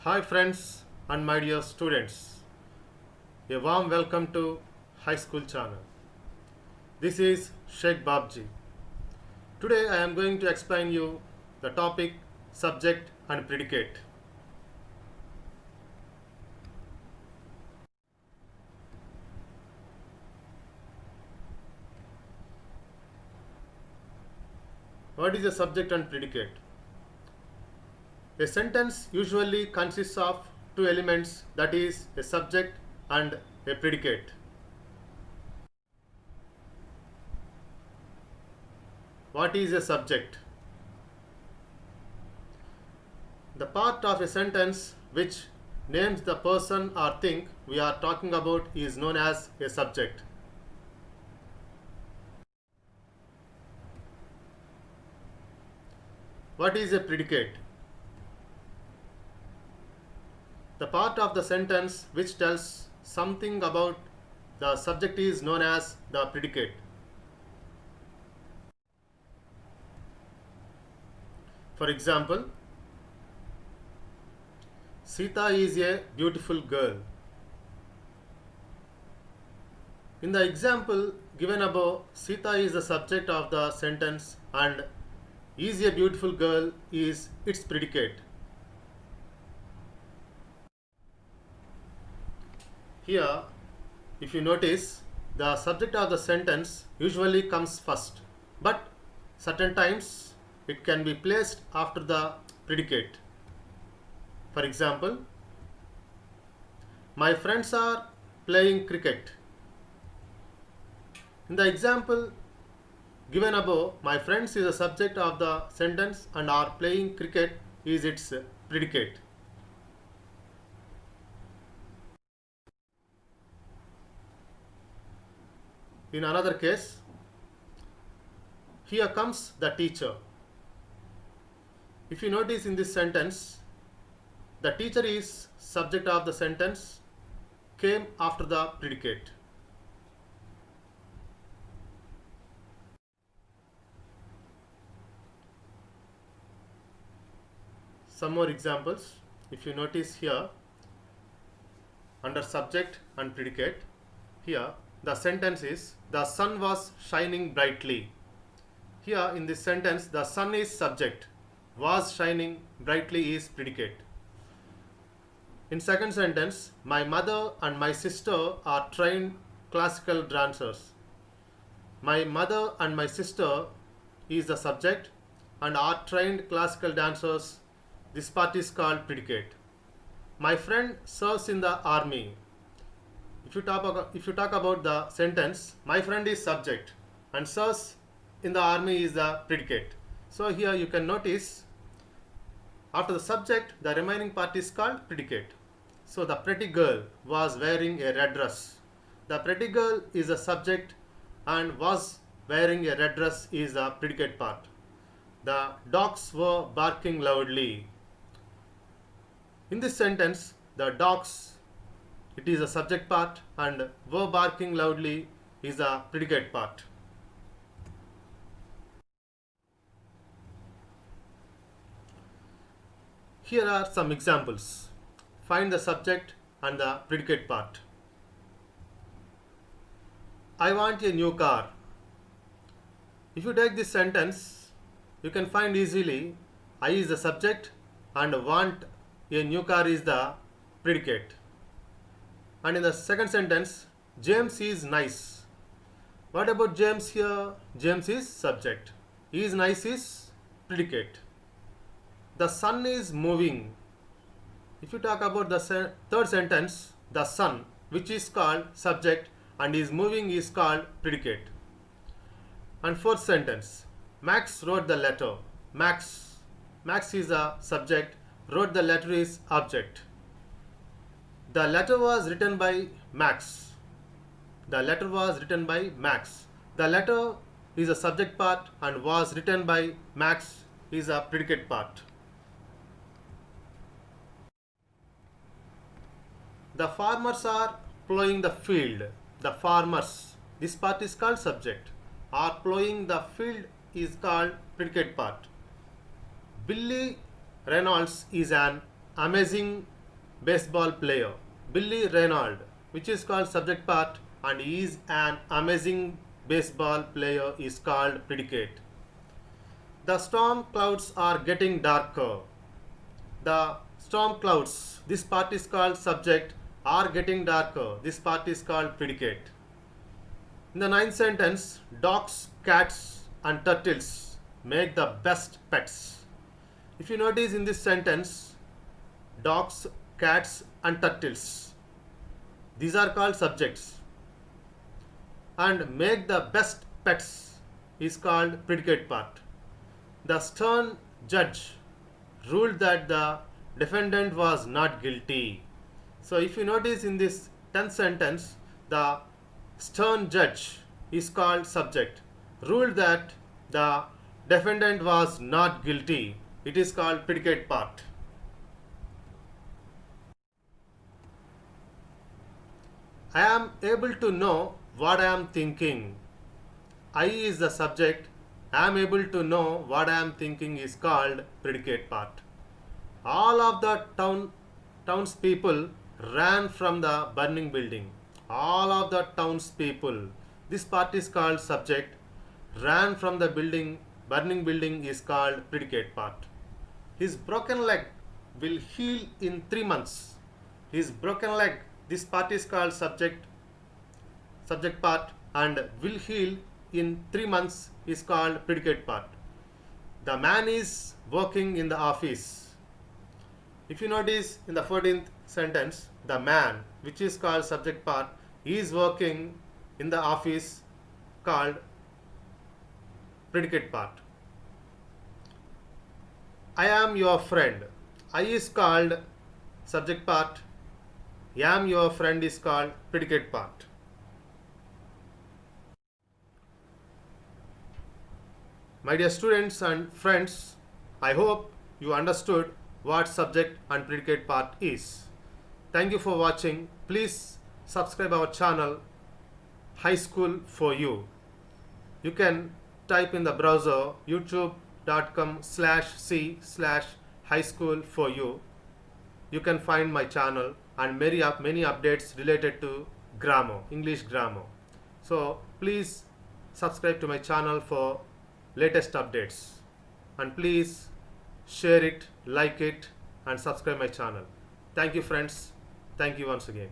Hi friends and my dear students, a warm welcome to High School channel. This is Sheikh Babji. Today I am going to explain you the topic subject and predicate. What is a subject and predicate? A sentence usually consists of two elements, that is a subject and a predicate. What is a subject? The part of a sentence which names the person or thing we are talking about is known as a subject. What is a predicate? The part of the sentence which tells something about the subject is known as the predicate. For example, Sita is a beautiful girl. In the example given above, Sita is the subject of the sentence and is a beautiful girl is its predicate. Here, if you notice, the subject of the sentence usually comes first, but certain times it can be placed after the predicate. For example, my friends are playing cricket. In the example given above, my friends is the subject of the sentence and are playing cricket is its predicate. In another case, here comes the teacher. If you notice in this sentence, the teacher is subject of the sentence, came after the predicate. Some more examples. If you notice here, under subject and predicate, here the sentence is, the sun was shining brightly. Here in this sentence, the sun is subject, was shining brightly is predicate. In second sentence, my mother and my sister are trained classical dancers. My mother and my sister is the subject and are trained classical dancers. This part is called predicate. My friend serves in the army. If you talk about the sentence, my friend is subject and serves in the army is the predicate. So here you can notice after the subject the remaining part is called predicate. So the pretty girl was wearing a red dress. The pretty girl is the subject and was wearing a red dress is the predicate part. The dogs were barking loudly. In this sentence, the dogs, it is a subject part and were barking loudly is the predicate part. Here are some examples. Find the subject and the predicate part. I want a new car. If you take this sentence, you can find easily I is the subject and want a new car is the predicate. And in the second sentence, James is nice. What about James here? James is subject. Is nice is predicate. The sun is moving. If you talk about the third sentence, the sun, which is called subject and is moving is called predicate. And fourth sentence, Max wrote the letter. Max is a subject, wrote the letter is object. The letter was written by Max. The letter was written by Max. The letter is a subject part and was written by Max is a predicate part. The farmers are plowing the field. The farmers, this part is called subject. Are plowing the field is called predicate part. Billy Reynolds is an amazing baseball player. Billy Reynolds, which is called subject part, and he is an amazing baseball player, is called predicate. The storm clouds are getting darker. The storm clouds, this part is called subject, are getting darker. This part is called predicate. In the ninth sentence, dogs, cats, and turtles make the best pets. If you notice in this sentence, dogs, cats, and turtles, these are called subjects. And make the best pets is called predicate part. The stern judge ruled that the defendant was not guilty. So if you notice in this 10th sentence, the stern judge is called subject, ruled that the defendant was not guilty. It is called predicate part. I am able to know what I am thinking. I is the subject. I am able to know what I am thinking is called predicate part. All of the townspeople ran from the burning building. All of the townspeople. This part is called subject. Ran from the burning building is called predicate part. His broken leg will heal in 3 months. His broken leg. This part is called subject part, and will heal in 3 months is called predicate part. The man is working in the office. If you notice in the 14th sentence, the man, which is called subject part, is working in the office, called predicate part. I am your friend. I is called subject part. Am your friend is called predicate part. My dear students and friends, I hope you understood what subject and predicate part is. Thank you for watching. Please subscribe our channel High School for You. You can type in the browser youtube.com/c/high school for you. You can find my channel and many updates related to grammar, English grammar. So please subscribe to my channel for latest updates, and please share it, like it, and subscribe my channel. Thank you friends. Thank you once again.